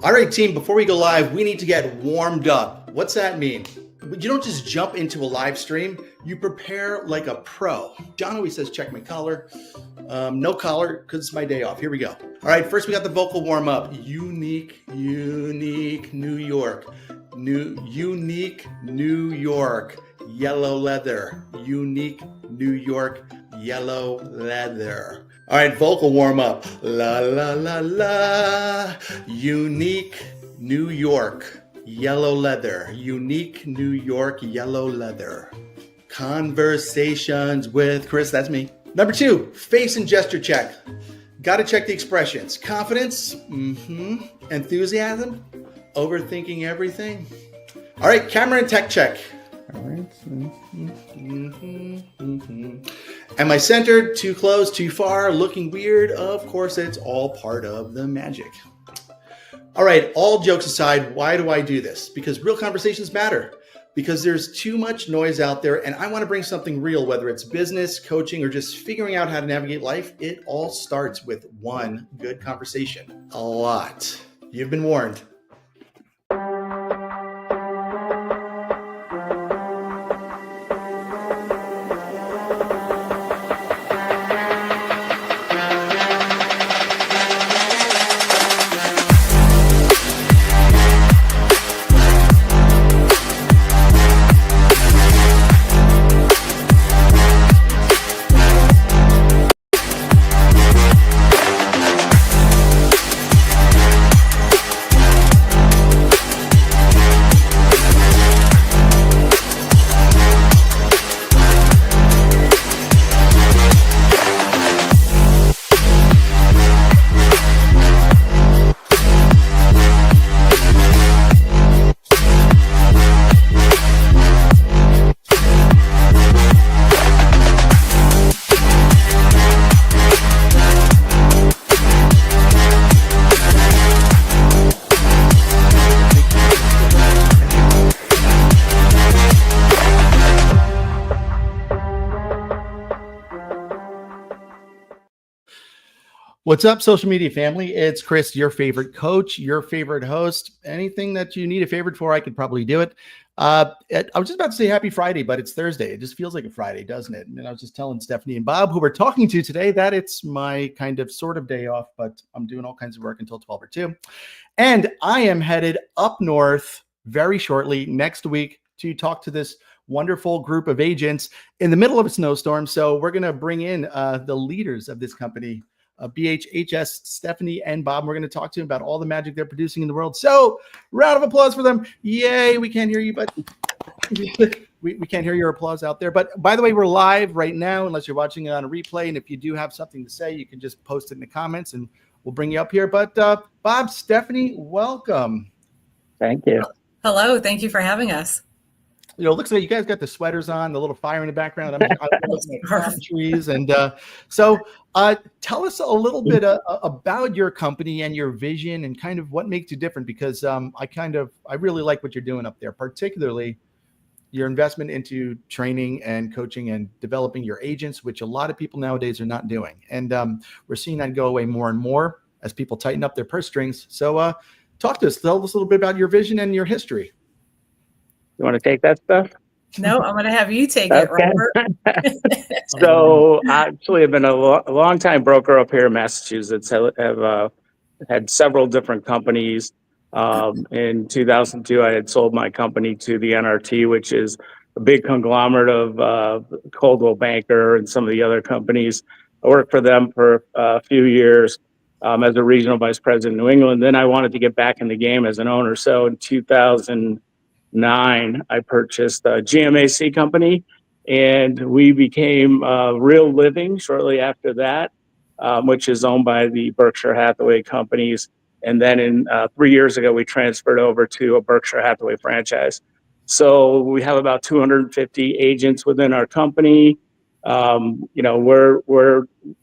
All right, team, before we go live, we need to get warmed up. What's that mean? You don't just jump into a live stream, you prepare like a pro. John always says, check my collar. No collar, because it's my day off. Here we go. All right, first we got the vocal warm up. Unique, New York. Unique, New York. Yellow leather. Unique, New York. Yellow leather. All right, vocal warm up. La, la, la, la. Unique, New York. Yellow leather. Unique, New York. Yellow leather. Conversations with Chris. That's me. Number 2, face and gesture check. Got to check the expressions. Confidence. Enthusiasm. Overthinking everything. All right, camera and tech check. All right. Am I centered? Too close? Too far? Looking weird? Of course, it's all part of the magic. All right, all jokes aside, why do I do this? Because real conversations matter. Because there's too much noise out there, and I want to bring something real, whether it's business, coaching, or just figuring out how to navigate life. It all starts with one good conversation. A lot. You've been warned. What's up, social media family? It's Chris, your favorite coach, your favorite host. Anything that you need a favorite for, I could probably do it. I was just about to say happy Friday, but it's Thursday. It just feels like a Friday, doesn't it? And I was just telling Stephanie and Bob, who we're talking to today, that it's my kind of sort of day off, but I'm doing all kinds of work until 12 or 2. And I am headed up north very shortly next week to talk to this wonderful group of agents in the middle of a snowstorm. So we're going to bring in the leaders of this company, BHHS, Stephanie and Bob. We're going to talk to them about all the magic they're producing in the world. So round of applause for them. Yay. We can't hear you, but we can't hear your applause out there. But by the way, we're live right now, unless you're watching it on a replay. And if you do have something to say, you can just post it in the comments and we'll bring you up here. But Bob, Stephanie, welcome. Thank you. Hello. Thank you for having us. You know, it looks like you guys got the sweaters on, the little fire in the background. I'm looking at palm trees. And so tell us a little bit about your company and your vision and kind of what makes you different, because I really like what you're doing up there, particularly your investment into training and coaching and developing your agents, which a lot of people nowadays are not doing. And we're seeing that go away more and more as people tighten up their purse strings. So talk to us. Tell us a little bit about your vision and your history. You want to take that stuff? No, I'm going to have you take it, Robert. So actually, I've been a long-time broker up here in Massachusetts. Have had several different companies. In 2002, I had sold my company to the NRT, which is a big conglomerate of Coldwell Banker and some of the other companies. I worked for them for a few years as a regional vice president in New England. Then I wanted to get back in the game as an owner. So in 2009, I purchased a GMAC company, and we became Real Living shortly after that, which is owned by the Berkshire Hathaway companies. And then 3 years ago, we transferred over to a Berkshire Hathaway franchise. So we have about 250 agents within our company. We're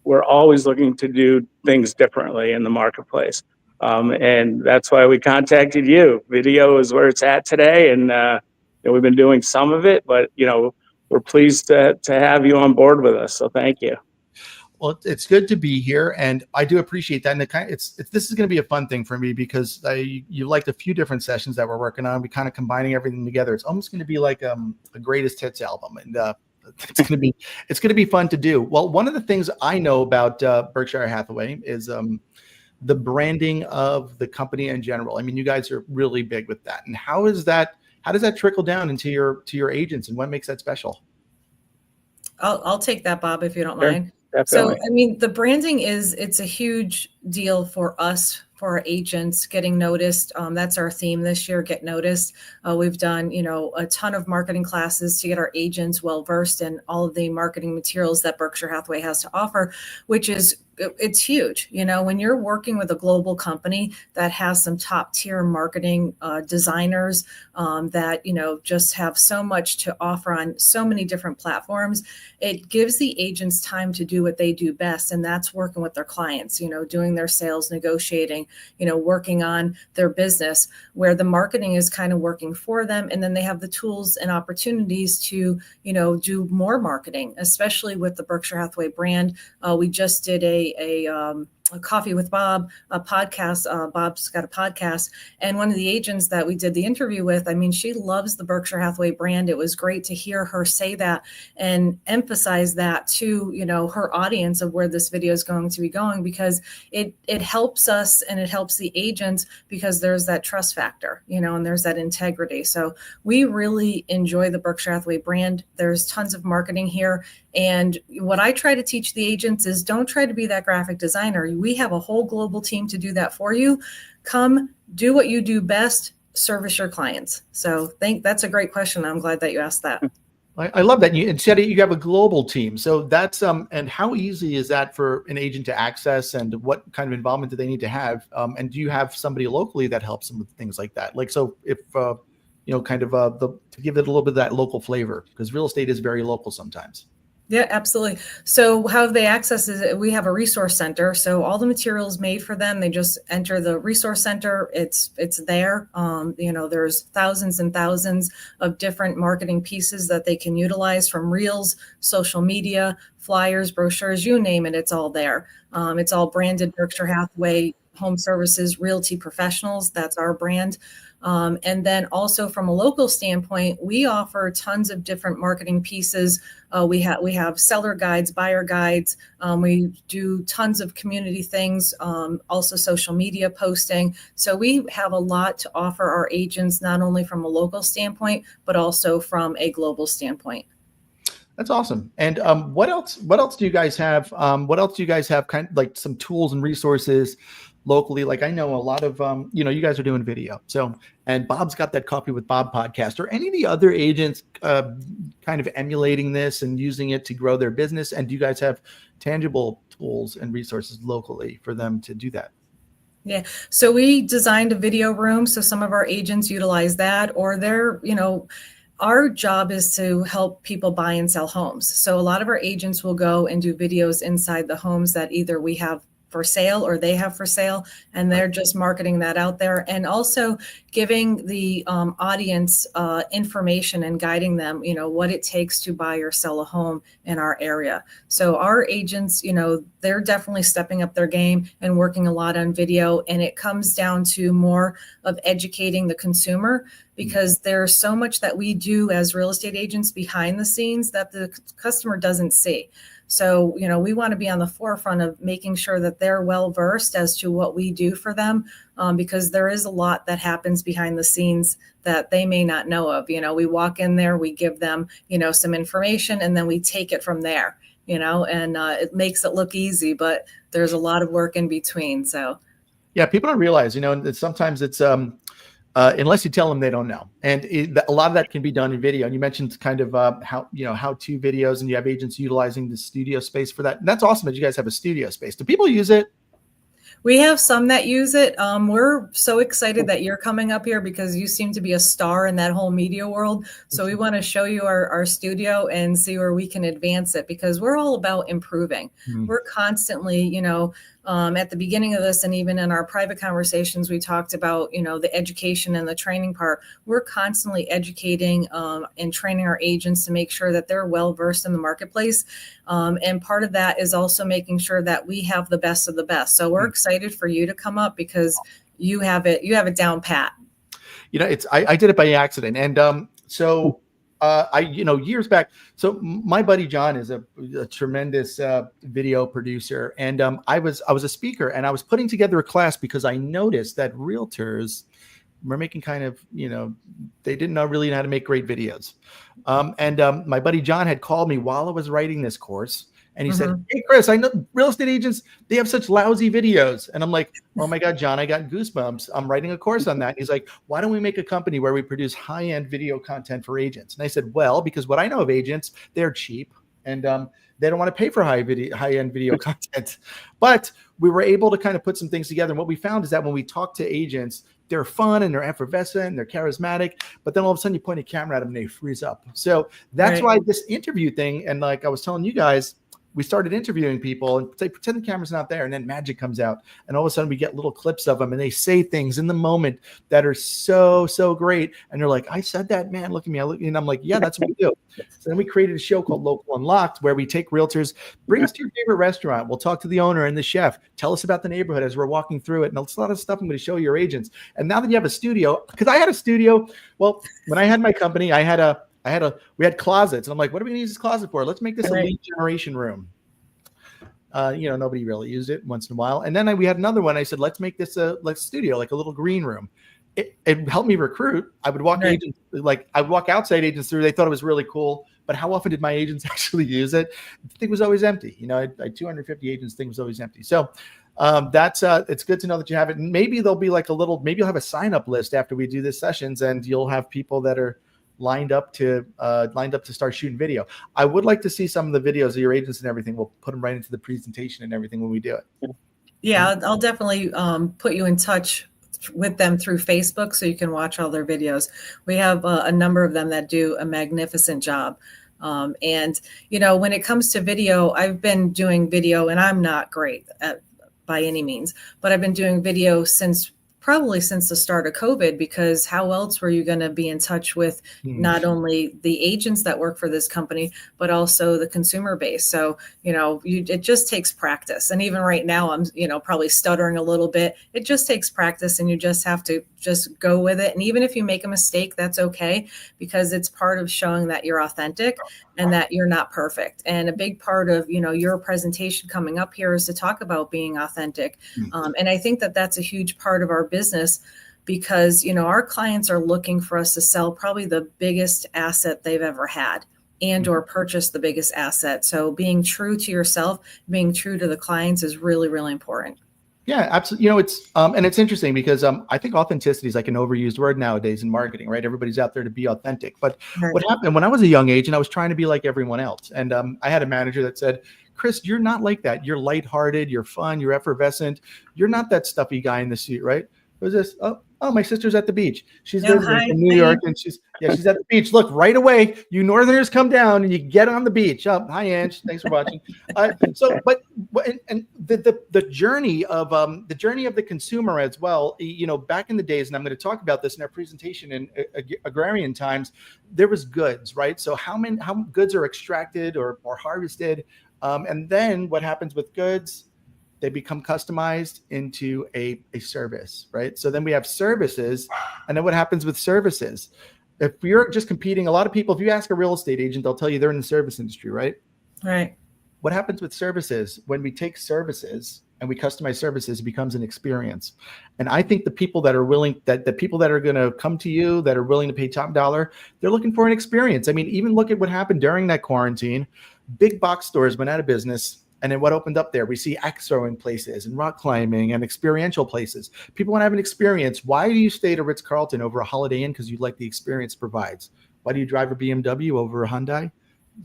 always looking to do things differently in the marketplace. And that's why we contacted you. Video is where it's at today. And we've been doing some of it, but we're pleased to have you on board with us. So thank you. Well, it's good to be here, and I do appreciate that. And this is going to be a fun thing for me because you liked a few different sessions that we're working on. We kind of combining everything together. It's almost going to be like a greatest hits album, and it's going to be fun to do. Well, one of the things I know about Berkshire Hathaway is the branding of the company in general. I mean, you guys are really big with that. And how does that trickle down into your agents, and what makes that special? I'll take that, Bob, if you don't Sure, mind. definitely. So, I mean, the branding it's a huge deal for us, for our agents getting noticed. That's our theme this year, get noticed. We've done, a ton of marketing classes to get our agents well-versed in all of the marketing materials that Berkshire Hathaway has to offer, which is it's huge. When you're working with a global company that has some top tier marketing designers that, just have so much to offer on so many different platforms, it gives the agents time to do what they do best. And that's working with their clients, doing their sales, negotiating, working on their business, where the marketing is kind of working for them. And then they have the tools and opportunities to, do more marketing, especially with the Berkshire Hathaway brand. We just did a Coffee with Bob, a podcast. Bob's got a podcast. And one of the agents that we did the interview with, I mean, she loves the Berkshire Hathaway brand. It was great to hear her say that and emphasize that to, her audience of where this video is going to be going, because it helps us and it helps the agents because there's that trust factor, and there's that integrity. So we really enjoy the Berkshire Hathaway brand. There's tons of marketing here. And what I try to teach the agents is don't try to be that graphic designer. We have a whole global team to do that for you. Come do what you do best, service your clients. So that's a great question. I'm glad that you asked that. I love that. You said you have a global team. So that's, and how easy is that for an agent to access, and what kind of involvement do they need to have? And do you have somebody locally that helps them with things like that? Like, so if, to give it a little bit of that local flavor, because real estate is very local sometimes. Yeah, absolutely. So how they access is we have a resource center. So all the materials made for them, they just enter the resource center. It's there. There's thousands and thousands of different marketing pieces that they can utilize, from reels, social media, flyers, brochures, you name it. It's all there. It's all branded Berkshire Hathaway HomeServices Realty Professionals. That's our brand. And then also from a local standpoint, we offer tons of different marketing pieces. We have seller guides, buyer guides. We do tons of community things, also social media posting. So we have a lot to offer our agents, not only from a local standpoint, but also from a global standpoint. That's awesome. And what else do you guys have? What else do you guys have, kind of like some tools and resources locally? Like, I know a lot of, you guys are doing video. So, and Bob's got that Coffee with Bob podcast. Or any of the other agents kind of emulating this and using it to grow their business? And do you guys have tangible tools and resources locally for them to do that? Yeah. So we designed a video room. So some of our agents utilize that, or they're, our job is to help people buy and sell homes. So a lot of our agents will go and do videos inside the homes that either we have for sale or they have for sale, and they're just marketing that out there, and also giving the audience information and guiding them, what it takes to buy or sell a home in our area. So our agents, they're definitely stepping up their game and working a lot on video, and it comes down to more of educating the consumer, because there's so much that we do as real estate agents behind the scenes that the customer doesn't see. So, we want to be on the forefront of making sure that they're well versed as to what we do for them, because there is a lot that happens behind the scenes that they may not know of. We walk in there, we give them, some information, and then we take it from there, and it makes it look easy, but there's a lot of work in between. So, yeah, people don't realize, that sometimes it's, unless you tell them, they don't know. And a lot of that can be done in video. And you mentioned kind of how-to videos, and you have agents utilizing the studio space for that. And that's awesome that you guys have a studio space. Do people use it? We have some that use it. We're so excited that you're coming up here because you seem to be a star in that whole media world. So we want to show you our studio and see where we can advance it, because we're all about improving. We're constantly, at the beginning of this, and even in our private conversations, we talked about, the education and the training part. We're constantly educating and training our agents to make sure that they're well versed in the marketplace. And part of that is also making sure that we have the best of the best. So we're excited for you to come up because you have it down pat. I did it by accident. And years back, so my buddy John is a tremendous video producer. And I was a speaker, and I was putting together a class because I noticed that realtors were making kind of, they didn't really know how to make great videos. My buddy John had called me while I was writing this course. And he said, "Hey, Chris, I know real estate agents, they have such lousy videos." And I'm like, "Oh my God, John, I got goosebumps. I'm writing a course on that." He's like, "Why don't we make a company where we produce high-end video content for agents?" And I said, "Well, because what I know of agents, they're cheap and they don't want to pay for high-end video content." But we were able to kind of put some things together. And what we found is that when we talk to agents, they're fun and they're effervescent and they're charismatic, but then all of a sudden you point a camera at them and they freeze up. So that's why this interview thing, and like I was telling you guys, we started interviewing people and say, pretend the camera's not there. And then magic comes out. And all of a sudden we get little clips of them and they say things in the moment that are so, so great. And they're like, "I said that, man, look at me." And I'm like, "Yeah, that's what we do." So then we created a show called Local Unlocked, where we take realtors, bring us to your favorite restaurant. We'll talk to the owner and the chef. Tell us about the neighborhood as we're walking through it. And it's a lot of stuff I'm going to show your agents. And now that you have a studio, because I had a studio, well, when I had my company, we had closets. And I'm like, "What are we going to use this closet for? Let's make this a lead generation room." Nobody really used it once in a while. And then we had another one. I said, "Let's make this a studio, like a little green room." It helped me recruit. I would walk agents, I would walk outside agents through. They thought it was really cool. But how often did my agents actually use it? The thing was always empty. I had 250 agents. The thing was always empty. So it's good to know that you have it. And maybe there'll be maybe you'll have a sign-up list after we do this sessions, and you'll have people that are lined up to start shooting video. I would like to see some of the videos of your agents and everything. We'll put them right into the presentation and everything when we do it. Yeah, I'll definitely put you in touch with them through Facebook so you can watch all their videos. We have a number of them that do a magnificent job. And when it comes to video, I've been doing video, and I'm not great by any means, but I've been doing video probably since the start of COVID, because how else were you going to be in touch with not only the agents that work for this company, but also the consumer base? So, it just takes practice. And even right now, I'm, probably stuttering a little bit. It just takes practice, and you just have to just go with it. And even if you make a mistake, that's okay, because it's part of showing that you're authentic and that you're not perfect. And a big part of, your presentation coming up here is to talk about being authentic. And I think that that's a huge part of our business, because, our clients are looking for us to sell probably the biggest asset they've ever had and or purchase the biggest asset. So being true to yourself, being true to the clients is really, really important. Yeah, absolutely. It's and it's interesting because I think authenticity is like an overused word nowadays in marketing, right? Everybody's out there to be authentic. But what happened when I was a young age and I was trying to be like everyone else, and I had a manager that said, "Chris, you're not like that. You're lighthearted, you're fun, you're effervescent. You're not that stuffy guy in the suit, right?" Who's this? Oh, my sister's at the beach. She's visiting from New York, and she's at the beach. Look, right away, you Northerners come down and you get on the beach. Oh, hi, Ange. Thanks for watching. The journey of the consumer as well. Back in the days, and I'm going to talk about this in our presentation in agrarian times, there was goods, right? So how goods are extracted or harvested, and then what happens with goods? They become customized into a service, right? So then we have services. And then what happens with services? If you're just competing, a lot of people, if you ask a real estate agent, they'll tell you they're in the service industry, right? Right. What happens with services? When we take services and we customize services, it becomes an experience. And I think the people that are willing, the people that are going to come to you, that are willing to pay top dollar, they're looking for an experience. I mean, even look at what happened during that quarantine. Big box stores went out of business. And then what opened up there? We see axe throwing places and rock climbing and experiential places. People want to have an experience. Why do you stay at a Ritz-Carlton over a Holiday Inn? Because you like the experience it provides. Why do you drive a BMW over a Hyundai?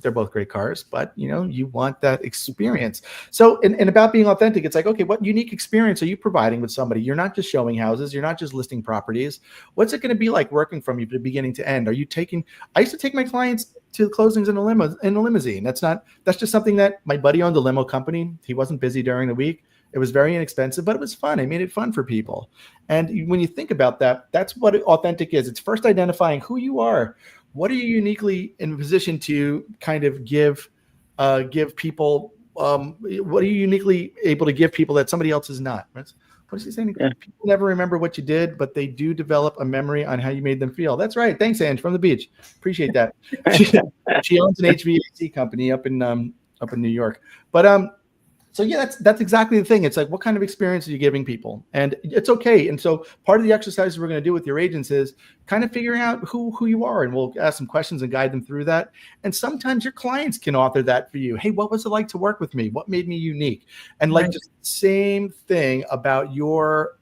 They're both great cars, but you want that experience. So, and about being authentic, it's like, okay, what unique experience are you providing with somebody? You're not just showing houses. You're not just listing properties. What's it going to be like working from you from beginning to end? I used to take my clients to closings in a limousine. That's just something that my buddy owned a limo company. He wasn't busy during the week. It was very inexpensive, but it was fun. I made it fun for people. And when you think about that, that's what authentic is. It's first identifying who you are. What are you uniquely in a position to kind of give people? What are you uniquely able to give people that somebody else is not? What is he saying? Yeah. People never remember what you did, but they do develop a memory on how you made them feel. That's right. Thanks, Ange, from the beach. Appreciate that. She owns an HVAC company up in New York. But so yeah, that's exactly the thing. It's like, what kind of experience are you giving people? And it's okay. And so part of the exercises we're going to do with your agents is kind of figuring out who you are, and we'll ask some questions and guide them through that. And sometimes your clients can author that for you. Hey, what was it like to work with me? What made me unique? And like, just the same thing about your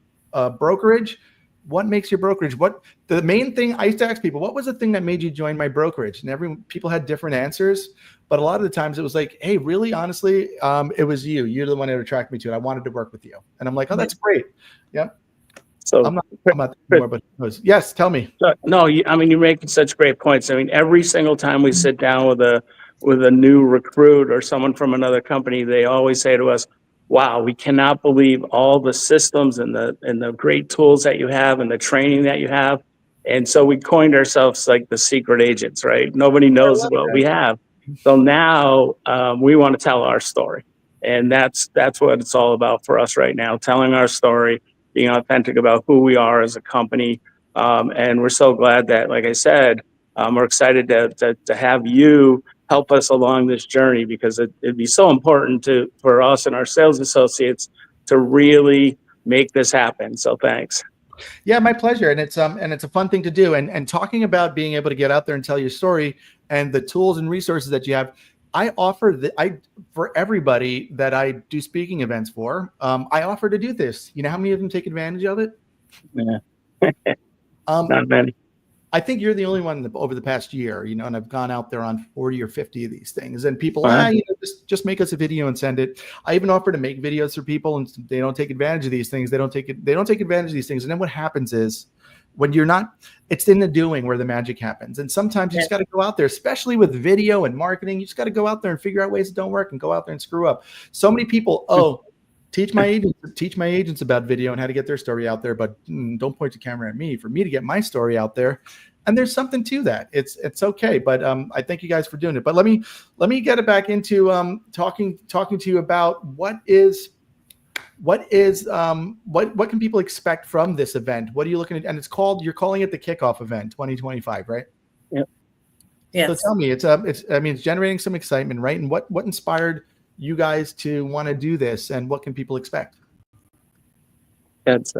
brokerage. What makes your brokerage? What the main thing I used to ask people, what was the thing that made you join my brokerage? And people had different answers, but a lot of the times it was like, hey, really, honestly, it was you. You're the one that attracted me to it. I wanted to work with you. And I'm like, oh, that's great. Yeah. So I'm not more, but yes, tell me. No, you're making such great points. I mean, every single time we sit down with a new recruit or someone from another company, they always say to us, wow, we cannot believe all the systems and the great tools that you have and the training that you have. And so we coined ourselves like the secret agents, right? Nobody knows what we have. So now we want to tell our story. And that's what it's all about for us right now, telling our story, being authentic about who we are as a company. And we're so glad that, like I said, we're excited to have you help us along this journey, because it'd be so important for us and our sales associates to really make this happen. So thanks. Yeah, my pleasure. And it's a fun thing to do. And talking about being able to get out there and tell your story and the tools and resources that you have, I offer for everybody that I do speaking events for, I offer to do this. You know how many of them take advantage of it? Yeah. Not many. I think you're the only one over the past year, and I've gone out there on 40 or 50 of these things, and people, just make us a video and send it. I even offer to make videos for people, and they don't take advantage of these things. They don't take advantage of these things. And then what happens is, when you're not, it's in the doing where the magic happens. And sometimes you just got to go out there, especially with video and marketing. You just got to go out there and figure out ways that don't work and go out there and screw up. So many people, teach my agents about video and how to get their story out there, but don't point the camera at me for me to get my story out there. And there's something to that. It's okay. But I thank you guys for doing it. But let me get it back into talking to you about what can people expect from this event? What are you looking at? And you're calling it the Kickoff event 2025, right? Yep. Yes. So tell me, it's generating some excitement, right? And what inspired you guys to want to do this, and what can people expect? That's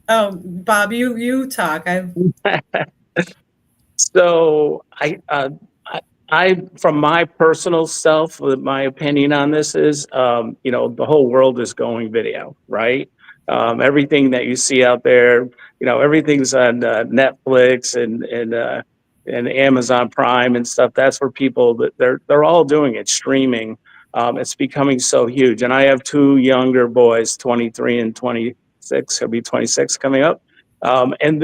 Bob, you talk. So I, from my personal self, my opinion on this is, the whole world is going video, right? Everything that you see out there, everything's on Netflix and Amazon Prime and stuff. That's where people that they're all doing it, streaming. It's becoming so huge. And I have two younger boys, 23 and 26. He'll be 26 coming up. And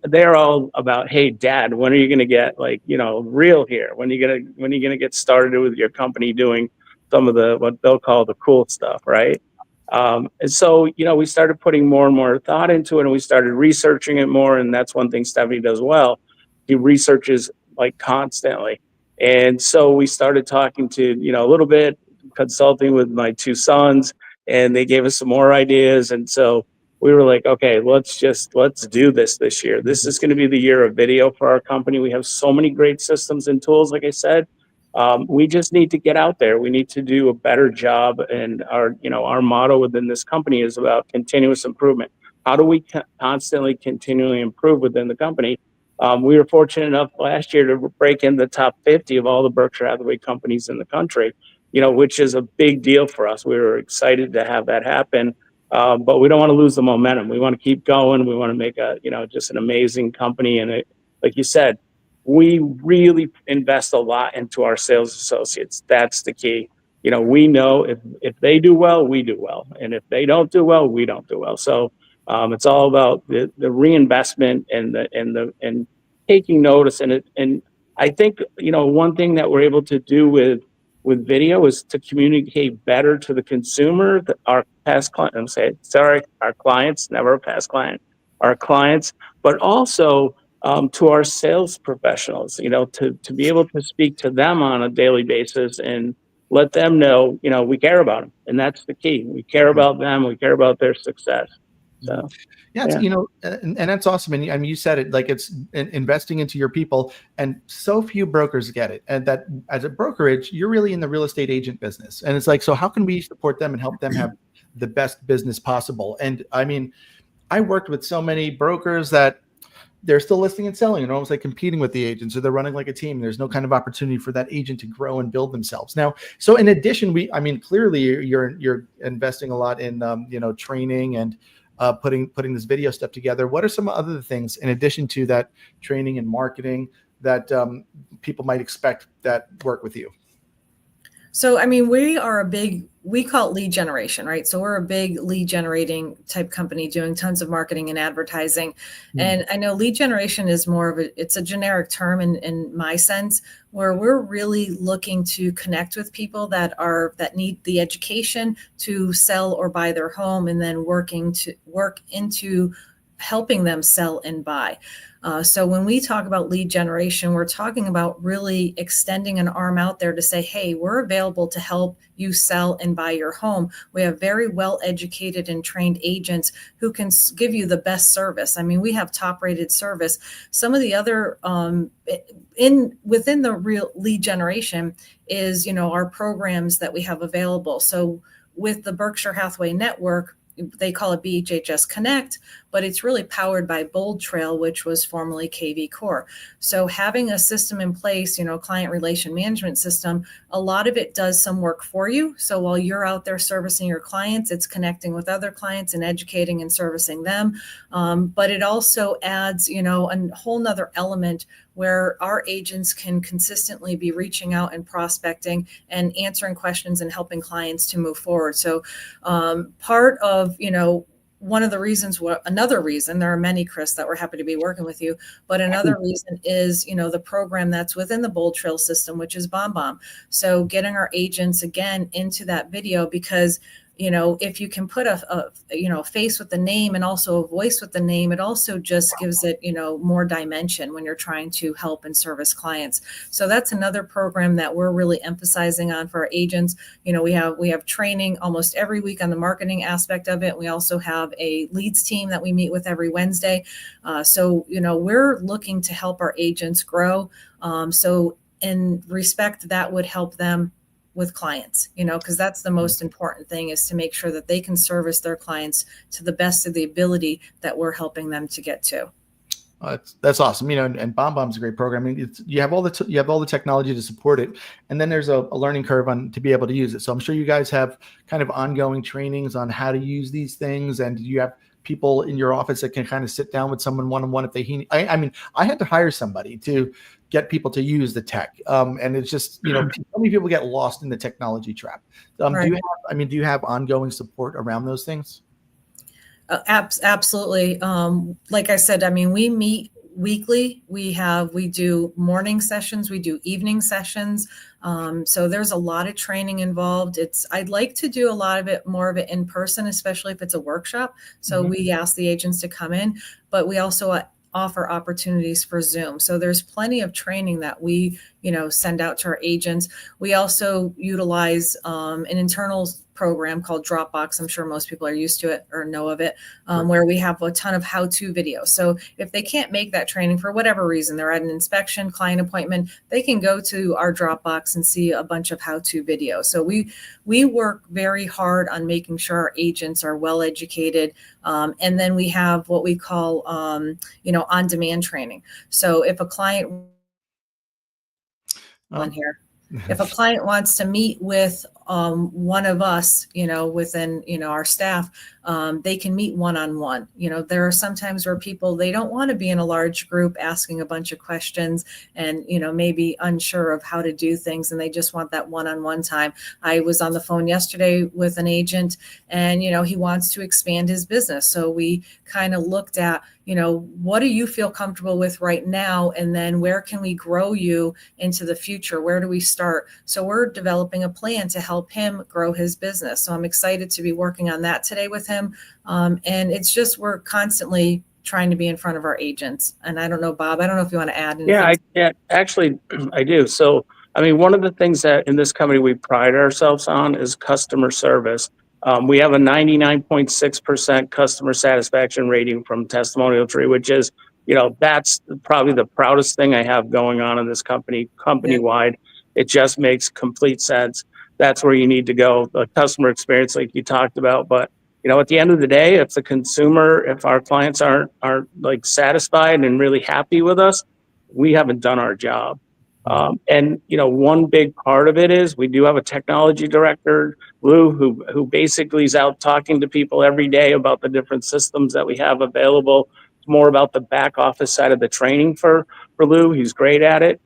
they're all about, hey, Dad, when are you going to get real here? When are you going to get started with your company doing some of what they'll call the cool stuff, right? And so, we started putting more and more thought into it, and we started researching it more. And that's one thing Stephanie does well. He researches constantly. And so we started talking to, a little bit, consulting with my two sons, and they gave us some more ideas. And so we were like, okay, let's do this year. This is going to be the year of video for our company. We have so many great systems and tools, like I said. We just need to get out there. We need to do a better job. And our motto within this company is about continuous improvement. How do we constantly, continually improve within the company? We were fortunate enough last year to break in the top 50 of all the Berkshire Hathaway companies in the country, which is a big deal for us. We were excited to have that happen, but we don't want to lose the momentum. We want to keep going. We want to make just an amazing company. And like you said, we really invest a lot into our sales associates. That's the key. We know if they do well, we do well. And if they don't do well, we don't do well. So it's all about the reinvestment and taking notice. And I think, one thing that we're able to do with with video is to communicate better to the consumer, our past client, our clients, never a past client, our clients, but also to our sales professionals, to be able to speak to them on a daily basis and let them know, we care about them. And that's the key. We care about them. We care about their success. So, yeah, it's, and that's awesome. And I mean, you said it, like, it's investing into your people, and so few brokers get it. And that as a brokerage, you're really in the real estate agent business. And it's like, so how can we support them and help them have the best business possible? And I mean, I worked with so many brokers that they're still listing and selling and almost like competing with the agents, or they're running like a team. There's no kind of opportunity for that agent to grow and build themselves. Now, so in addition, clearly you're investing a lot in, training and putting this video stuff together. What are some other things in addition to that training and marketing that people might expect that work with you? So, I mean, we call it lead generation, right? So we're a big lead generating type company doing tons of marketing and advertising. Mm-hmm. And I know lead generation is it's a generic term in my sense, where we're really looking to connect with people that need the education to sell or buy their home, and then work into helping them sell and buy. So when we talk about lead generation, we're talking about really extending an arm out there to say, hey, we're available to help you sell and buy your home. We have very well educated and trained agents who can give you the best service. I mean, we have top rated service. Some of the other within the real lead generation is, our programs that we have available. So with the Berkshire Hathaway network, they call it BHHS Connect, but it's really powered by Bold Trail, which was formerly KV Core. So having a system in place, client relation management system, a lot of it does some work for you. So while you're out there servicing your clients, it's connecting with other clients and educating and servicing them. But it also adds, a whole nother element where our agents can consistently be reaching out and prospecting and answering questions and helping clients to move forward. So part of, another reason, there are many, Chris, that we're happy to be working with you, but another reason is, the program that's within the Bold Trail system, which is BombBomb. So getting our agents again into that video, because if you can put a face with the name and also a voice with the name, it also just gives it, more dimension when you're trying to help and service clients. So that's another program that we're really emphasizing on for our agents. We have training almost every week on the marketing aspect of it. We also have a leads team that we meet with every Wednesday. So we're looking to help our agents grow. So in respect, that would help them with clients, because that's the most important thing, is to make sure that they can service their clients to the best of the ability that we're helping them to get to. That's awesome. And BombBomb's a great program. I mean, you have all the technology to support it, and then there's a learning curve to be able to use it. So I'm sure you guys have kind of ongoing trainings on how to use these things, and you have people in your office that can kind of sit down with someone one-on-one if they I mean, I had to hire somebody to get people to use the tech. And it's just, so many people get lost in the technology trap. Right. Do you have ongoing support around those things? Absolutely. Like I said, I mean, we meet weekly. We do morning sessions, we do evening sessions. So there's a lot of training involved. I'd like to do a lot of it, more of it in person, especially if it's a workshop. So we ask the agents to come in, but we also offer opportunities for Zoom. So there's plenty of training that we, send out to our agents. We also utilize an internal program called Dropbox. I'm sure most people are used to it or know of it, where we have a ton of how-to videos. So if they can't make that training for whatever reason, they're at an inspection, client appointment, they can go to our Dropbox and see a bunch of how-to videos. So we work very hard on making sure our agents are well educated. And then we have what we call, on-demand training. So if a client if a client wants to meet with one of us, within, our staff, they can meet one-on-one. There are sometimes where people, they don't want to be in a large group asking a bunch of questions and, maybe unsure of how to do things, and they just want that one-on-one time. I was on the phone yesterday with an agent, and, he wants to expand his business. So we kind of looked at, what do you feel comfortable with right now? And then where can we grow you into the future? Where do we start start. So we're developing a plan to help him grow his business. So I'm excited to be working on that today with him. And it's just, we're constantly trying to be in front of our agents. And I don't know, Bob, I don't know if you want to add anything. Yeah, actually, I do. So, I mean, one of the things that in this company we pride ourselves on is customer service. We have a 99.6% customer satisfaction rating from Testimonial Tree, which is, that's probably the proudest thing I have going on in this company-wide. It just makes complete sense. That's where you need to go, the customer experience like you talked about. But at the end of the day, if our clients aren't like satisfied and really happy with us, we haven't done our job. And one big part of it is we do have a technology director, Lou, who basically is out talking to people every day about the different systems that we have available. It's more about the back office side of the training for Lou. He's great at it.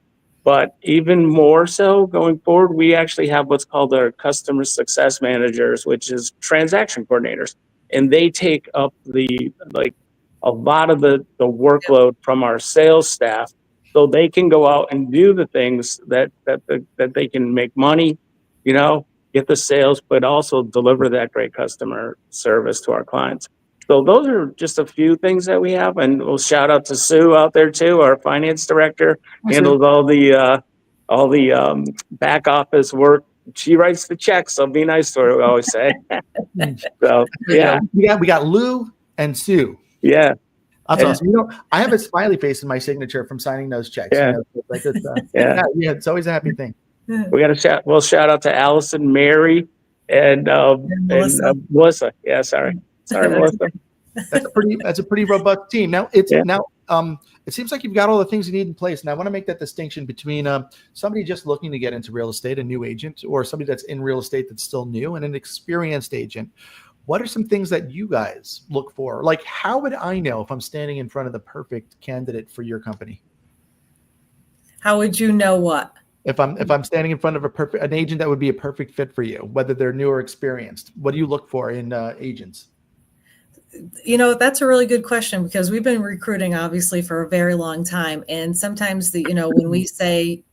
But even more so going forward, we actually have what's called our customer success managers, which is transaction coordinators. And they take up a lot of the workload from our sales staff, so they can go out and do the things that they can make money, get the sales, but also deliver that great customer service to our clients. So those are just a few things that we have, and we'll shout out to Sue out there too, our finance director, handles all the back office work. She writes the checks, so be nice to her, we always say. So yeah, we got Lou and Sue. Yeah. That's awesome. I have a smiley face in my signature from signing those checks. Yeah. It's always a happy thing. We got to shout out to Allison, Mary, and Melissa. Yeah, sorry, Melissa. That's a pretty robust team. Now it seems like you've got all the things you need in place. And I want to make that distinction between somebody just looking to get into real estate, a new agent, or somebody that's in real estate that's still new, and an experienced agent. What are some things that you guys look for? Like, how would I know if I'm standing in front of the perfect candidate for your company? How would you know what? If I'm standing in front of an agent that would be a perfect fit for you, whether they're new or experienced, what do you look for in agents? That's a really good question, because we've been recruiting obviously for a very long time. And sometimes when we say,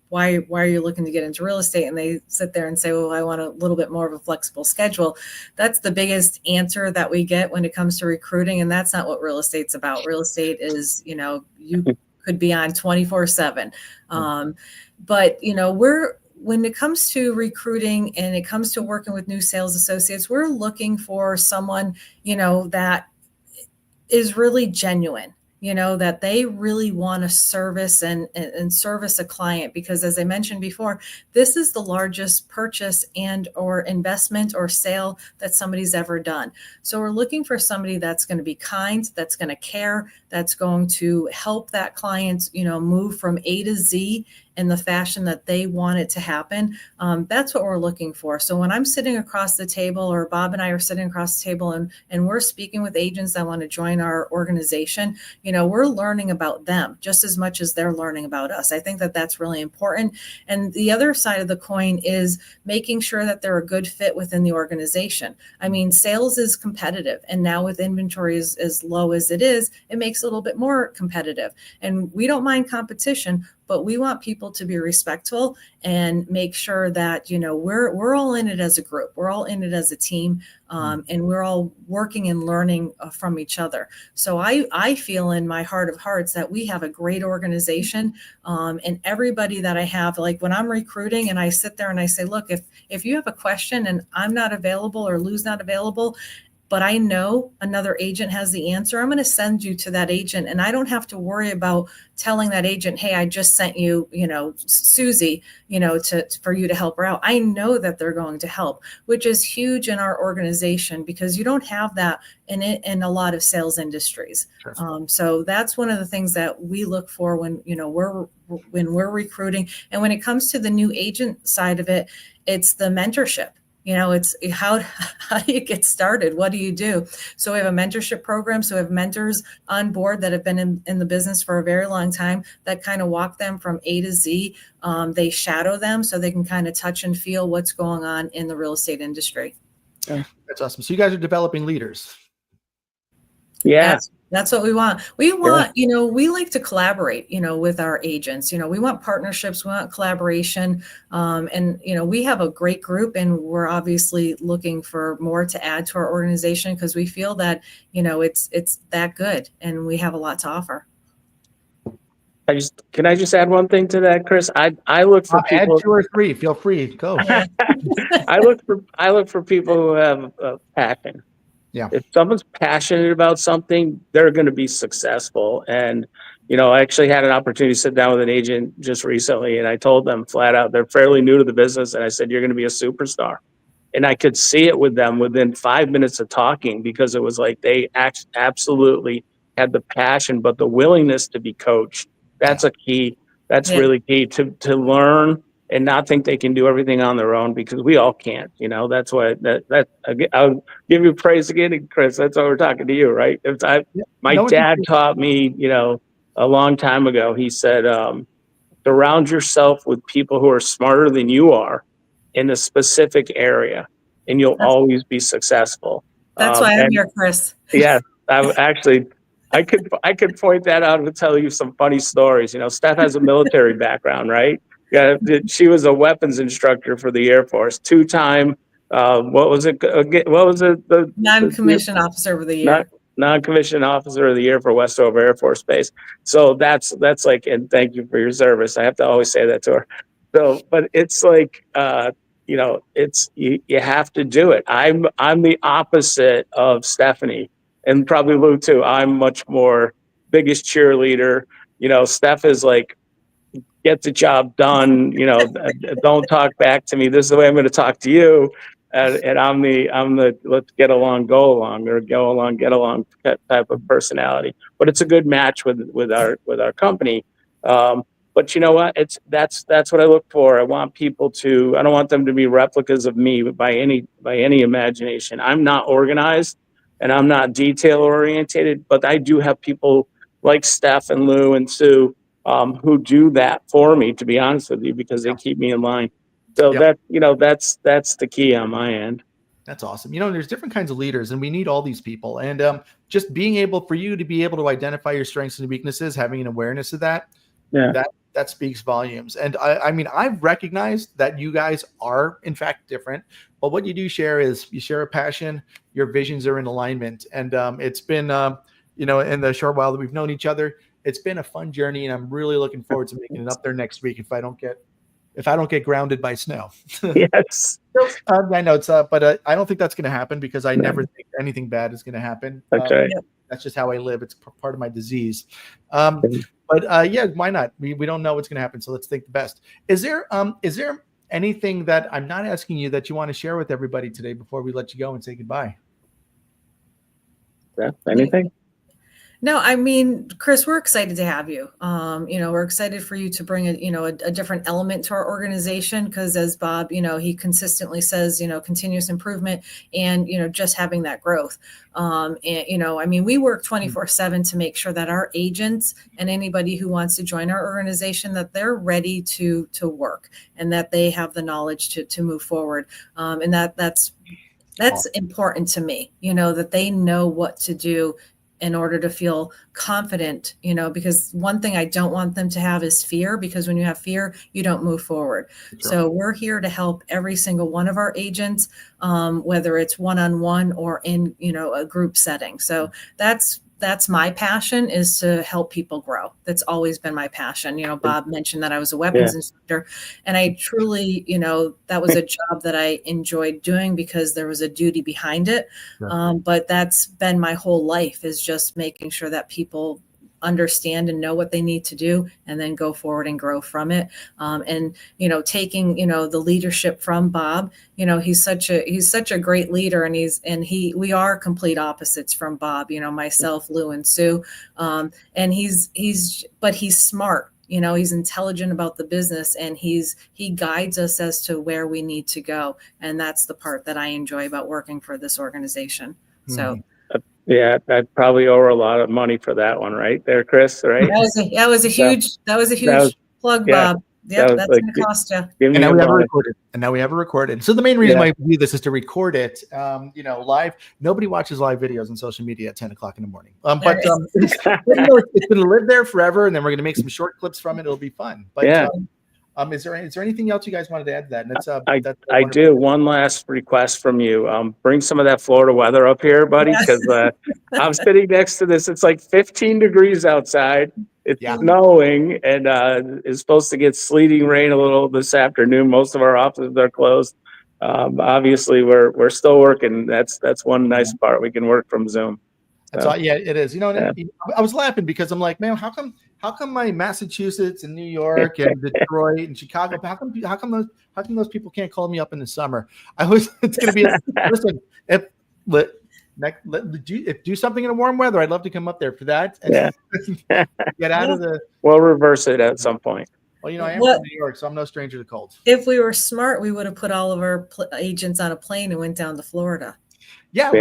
why are you looking to get into real estate? And they sit there and say, well, I want a little bit more of a flexible schedule. That's the biggest answer that we get when it comes to recruiting. And that's not what real estate's about. Real estate is, you could be on 24/7. But, when it comes to recruiting and it comes to working with new sales associates, we're looking for someone, that is really genuine. That they really want to service and service a client, because as I mentioned before, this is the largest purchase and or investment or sale that somebody's ever done. So we're looking for somebody that's going to be kind, that's going to care, that's going to help that client, move from A to Z in the fashion that they want it to happen. That's what we're looking for. So when I'm sitting across the table, or Bob and I are sitting across the table and we're speaking with agents that want to join our organization, we're learning about them just as much as they're learning about us. I think that that's really important. And the other side of the coin is making sure that they're a good fit within the organization. I mean, sales is competitive. And now with inventory as low as it is, it makes it a little bit more competitive. And we don't mind competition, but we want people to be respectful and make sure that, we're all in it as a group. We're all in it as a team. And we're all working and learning from each other. So I feel in my heart of hearts that we have a great organization. And everybody that I have, like when I'm recruiting and I sit there and I say, look, if you have a question and I'm not available or Lou's not available, but I know another agent has the answer, I'm going to send you to that agent. And I don't have to worry about telling that agent, hey, I just sent you, Susie, for you to help her out. I know that they're going to help, which is huge in our organization, because you don't have that in a lot of sales industries. Sure. So that's one of the things that we look for when we're recruiting. And when it comes to the new agent side of it, it's the mentorship. It's how do you get started? What do you do? So we have a mentorship program. So we have mentors on board that have been in the business for a very long time that kind of walk them from A to Z. They shadow them so they can kind of touch and feel what's going on in the real estate industry. Yeah, that's awesome. So you guys are developing leaders. Yeah. That's what we want. We want, we like to collaborate, with our agents. We want partnerships, we want collaboration. And, we have a great group, and we're obviously looking for more to add to our organization because we feel that, it's that good and we have a lot to offer. Can I just add one thing to that, Chris? I look for people. Add 2 or 3. Feel free. Go. Yeah. I look for people who have a passion. Yeah. If someone's passionate about something, they're going to be successful. And, I actually had an opportunity to sit down with an agent just recently, and I told them flat out, they're fairly new to the business. And I said, you're going to be a superstar. And I could see it with them within 5 minutes of talking, because it was like they absolutely had the passion, but the willingness to be coached. That's a key. That's really key to learn and not think they can do everything on their own, because we all can't. That's why I'll give you praise again, Chris. That's why we're talking to you, right? My dad taught me, a long time ago. He said, surround yourself with people who are smarter than you are in a specific area, and you'll always be successful. That's why I'm here, Chris. Yeah, I could point that out and tell you some funny stories. Steph has a military background, right? Yeah, she was a weapons instructor for the Air Force, 2-time. What was it? The non-commissioned officer of the year. Non-commissioned officer of the year for Westover Air Force Base. So that's like, and thank you for your service. I have to always say that to her. So, but it's like, it's you have to do it. I'm the opposite of Stephanie, and probably Lou too. I'm much more biggest cheerleader. Steph is like, get the job done. Don't talk back to me. This is the way I'm going to talk to you. And I'm the let's get along, go along, or go along, get along type of personality. But it's a good match with our company. But you know what? That's what I look for. I want people to. I don't want them to be replicas of me by any imagination. I'm not organized, and I'm not detail oriented. But I do have people like Steph and Lou and Sue who do that for me. To be honest with you, because they keep me in line. So that's the key on my end. That's awesome. There's different kinds of leaders, and we need all these people. And just being able for you to be able to identify your strengths and weaknesses, having an awareness of that, that speaks volumes. And I've recognized that you guys are in fact different, but what you do share is you share a passion, your visions are in alignment. And it's been, in the short while that we've known each other, it's been a fun journey, and I'm really looking forward to making it up there next week if I don't get grounded by snow. Yes. I know it's but I don't think that's going to happen, because I never think anything bad is going to happen. Okay. That's just how I live. It's part of my disease. But why not? We don't know what's going to happen, so let's think the best. Is there anything that I'm not asking you that you want to share with everybody today before we let you go and say goodbye? Yeah, anything? No, Chris, we're excited to have you. We're excited for you to bring a different element to our organization, because as Bob, he consistently says, continuous improvement and, just having that growth. We work 24/7 to make sure that our agents and anybody who wants to join our organization, that they're ready to work and that they have the knowledge to move forward. And that's important to me, that they know what to do in order to feel confident, because one thing I don't want them to have is fear, because when you have fear, you don't move forward. Sure. So we're here to help every single one of our agents, whether it's one-on-one or in, a group setting. So that's my passion, is to help people grow. That's always been my passion. Bob mentioned that I was a weapons instructor, and I truly, that was a job that I enjoyed doing because there was a duty behind it. Sure. But that's been my whole life, is just making sure that people understand and know what they need to do, and then go forward and grow from it. And taking the leadership from Bob. He's such a great leader, and we are complete opposites from Bob. Myself, Lou, and Sue. And he's smart. He's intelligent about the business, and he guides us as to where we need to go. And that's the part that I enjoy about working for this organization. So. Yeah, I'd probably owe her a lot of money for that one, right there, Chris. Right? That was a huge plug, yeah, Bob. Yep, was that's like, going to cost you. give me And now a we have it bonus. recorded. And now we have it recorded. So the main reason Yeah. why we do this is to record it. Live. Nobody watches live videos on social media at 10 o'clock in the morning. It's going to live there forever, and then we're going to make some short clips from it. It'll be fun. But Yeah. is there anything else you guys wanted to add to that? And that's I do. One last request from you. Bring some of that Florida weather up here, buddy, Yes. because I'm sitting next to this. It's like 15 degrees outside. It's Yeah. snowing, and it's supposed to get sleeting rain a little this afternoon. Most of our offices are closed. Obviously, we're still working. That's one nice part. We can work from Zoom. That's all. Yeah, it is. I was laughing because I'm like, man, how come my Massachusetts and New York and Detroit and Chicago, how come those people can't call me up in the summer? It's going to be listen. If do something in the warm weather, I'd love to come up there for that. And get out of the. We'll reverse it at some point. Well, I am from New York, so I'm no stranger to cold. If we were smart, we would have put all of our agents on a plane and went down to Florida. Yeah,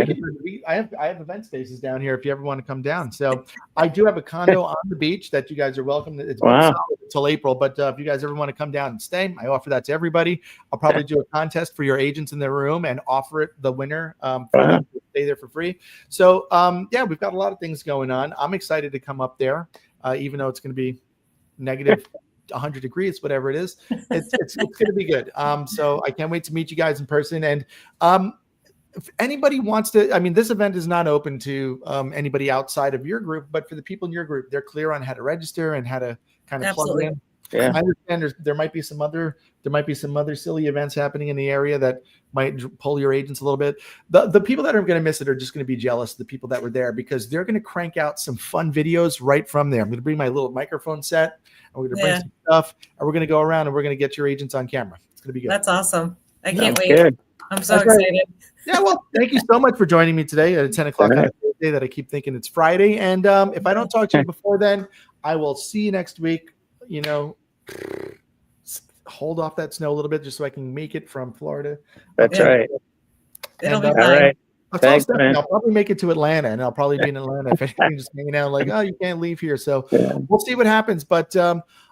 I have event spaces down here if you ever want to come down. So I do have a condo on the beach that you guys are welcome. It's until April, but if you guys ever want to come down and stay, I offer that to everybody. I'll probably do a contest for your agents in their room and offer it the winner for them to stay there for free. So we've got a lot of things going on. I'm excited to come up there, even though it's going to be negative 100 degrees, whatever it is. It's going to be good. So I can't wait to meet you guys in person. And if anybody wants to, this event is not open to anybody outside of your group, but for the people in your group, they're clear on how to register and how to kind of plug in. Yeah. I understand there might be some other silly events happening in the area that might pull your agents a little bit. The people that are going to miss it are just going to be jealous of the people that were there, because they're going to crank out some fun videos right from there. I'm going to bring my little microphone set, and we're going to bring some stuff, and we're going to go around and we're going to get your agents on camera. It's going to be good. That's awesome. I can't wait. Good. I'm so excited. Yeah, well, thank you so much for joining me today at 10 o'clock on a Thursday that I keep thinking it's Friday. And if I don't talk to you before then, I will see you next week. Hold off that snow a little bit just so I can make it from Florida. That's right. It'll be All fine. right. Thanks, man. I'll probably make it to Atlanta, and I'll probably be in Atlanta if anything, just hanging out like, oh, you can't leave here. So we'll see what happens. But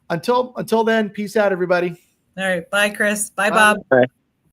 until then, peace out, everybody. All right. Bye, Chris. Bye, Bob. Bye.